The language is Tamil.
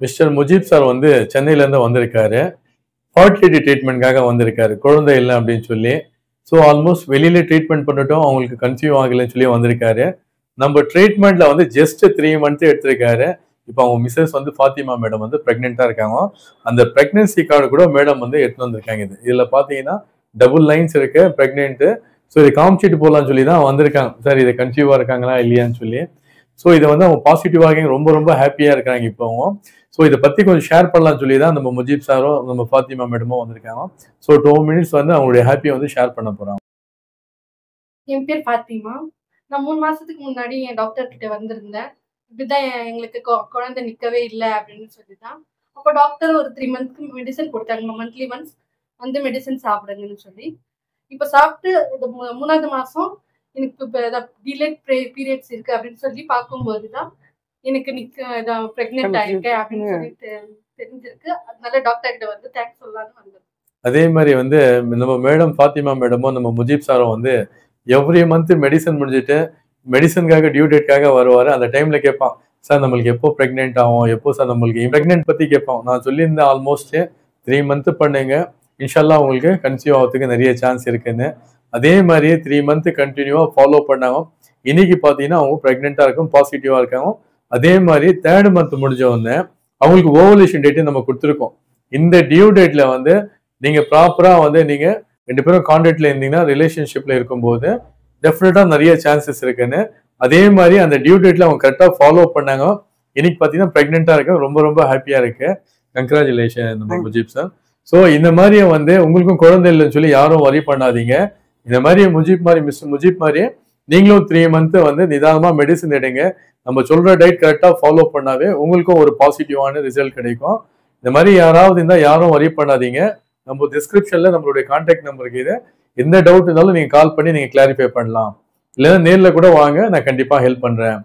மிஸ்டர் முஜீப் சார் வந்து சென்னையிலேருந்து வந்திருக்காரு. ஃபர்டிலிட்டி ட்ரீட்மெண்ட்காக வந்திருக்காரு. குழந்தை இல்லை அப்படின்னு சொல்லி. ஸோ ஆல்மோஸ்ட் வெளியில ட்ரீட்மெண்ட் பண்ணிட்டோம். அவங்களுக்கு கன்சீவ் ஆகலைன்னு சொல்லி வந்திருக்காரு. நம்ம ட்ரீட்மெண்ட்ல வந்து ஜஸ்ட் 3 மந்த் எடுத்திருக்காரு. இப்போ அவங்க மிஸ்ஸஸ் வந்து ஃபாத்திமா மேடம் வந்து பிரெக்னெண்டா இருக்காங்க. அந்த பிரெக்னன்சி கார்டு கூட மேடம் வந்து எடுத்துட்டு வந்திருக்காங்க. இதுல பாத்தீங்கன்னா டபுள் லைன்ஸ் இருக்கு பிரெக்னென்ட். ஸோ இதை காமிச்சிட்டு போகலான்னு சொல்லி தான் வந்திருக்காங்க. சார் இதை கன்சீவா இருக்காங்களா இல்லையான்னு சொல்லி. ஸோ இதை வந்து அவங்க பாசிட்டிவாக ரொம்ப ரொம்ப ஹாப்பியா இருக்காங்க இப்போ அவங்க. ஸோ இதை பத்தி கொஞ்சம் ஷேர் பண்ணலாம்னு சொல்லி தான் நம்ம முஜீப் சாரும் நம்ம ஃபாத்திமா மேடமும் வந்திருக்காங்க. ஸோ 2 மினிட்ஸ் வந்து அவங்களுடைய ஹாப்பியை வந்து ஷேர் பண்ண போறாங்க. என் பேர் ஃபாத்திமா. நான் 3 மாசத்துக்கு முன்னாடி என் டாக்டர் கிட்ட வந்திருந்தேன். இப்படிதான் எங்களுக்கு குழந்தை நிக்கவே இல்லை அப்படின்னு சொல்லிதான். அப்போ டாக்டர் ஒரு 3 மந்த்க்கு மெடிசன் கொடுத்தாங்க. மந்த்லி ஒன்ஸ் வந்து மெடிசன் சாப்பிடுங்கன்னு சொல்லி. இப்போ சாப்பிட்டு இது 3வது மாசம் எனக்கு இப்போ டிலேட் பீரியட்ஸ் இருக்கு அப்படின்னு சொல்லி பார்க்கும்போதுதான் எனக்கு பிரெக்னென்ட் ஆயிருக்கேன் அப்படின்னு சொல்லி தெரிஞ்சிருக்கு. அதனால டாக்டர் கிட்ட வந்து தேங்க்ஸ் சொல்லலாம்னு வந்தேன். அதே மாதிரி வந்து நம்ம மேடம் ஃபாத்திமா மேடமும் நம்ம முஜீப் சாரும் வந்து எவ்ரி மந்த் மெடிசன் முடிஞ்சுட்டு மெடிசனுக்காக டியூ டேட்காக வருவார். அந்த டைம்ல கேட்பான், சார் நம்மளுக்கு எப்போ ப்ரெக்னென்ட் ஆகும், எப்போ சார் நம்மளுக்கு ப்ரெக்னென்ட் பத்தி கேட்பான். நான் சொல்லியிருந்தேன் ஆல்மோஸ்ட் 3 மந்த் பண்ணுங்க, இன்ஷால்லா உங்களுக்கு கன்சீவ் ஆகிறதுக்கு நிறைய சான்ஸ் இருக்குன்னு. அதே மாதிரியே 3 மந்த் கண்டினியூவா ஃபாலோ பண்ணாங்க. இன்னைக்கு பார்த்தீங்கன்னா அவங்க ப்ரெக்னெண்டா இருக்கும், பாசிட்டிவா இருக்காங்க. அதே மாதிரி 3rd மந்த் முடிஞ்ச உடனே அவங்களுக்கு ஓவலேஷன் டேட்டு நம்ம கொடுத்துருக்கோம். இந்த டியூ டேட்ல வந்து நீங்க ப்ராப்பரா வந்து நீங்க 2 பேரும் கான்டாக்ட்ல இருந்தீங்கன்னா ரிலேஷன்ஷிப்ல இருக்கும்போது டெஃபினட்டா நிறைய சான்சஸ் இருக்குன்னு. அதே மாதிரி அந்த டியூ டேட்ல அவங்க கரெக்டா ஃபாலோ பண்ணாங்க. இன்னைக்கு பாத்தீங்கன்னா பிரெக்னெண்டா இருக்கு, ரொம்ப ரொம்ப ஹாப்பியா இருக்கு. கங்க்ராச்சுலேஷன் நம்ம முஜீப் சார். ஸோ இந்த மாதிரியே வந்து உங்களுக்கும் குழந்தை இல்லைன்னு சொல்லி யாரும் வரி பண்ணாதீங்க. இந்த மாதிரி முஜீப் மாதிரி மிஸ்டர் முஜீப் மாதிரியே நீங்களும் 3 மந்த் வந்து நிதானமா மெடிசன் எடுங்க. நம்ம சொல்ற டயட் கரெக்டா ஃபாலோ பண்ணாவே உங்களுக்கும் ஒரு பாசிட்டிவான ரிசல்ட் கிடைக்கும். இந்த மாதிரி யாராவது இருந்தா யாரும் வரி பண்ணாதீங்க. நம்ம டிஸ்கிரிப்ஷன்ல நம்மளுடைய கான்டாக்ட் நம்பர் இருக்குது. எந்த டவுட் இருந்தாலும் நீங்க கால் பண்ணி நீங்க கிளாரிஃபை பண்ணலாம். இல்லைன்னா நேர்ல கூட வாங்க, நான் கண்டிப்பா ஹெல்ப் பண்றேன்.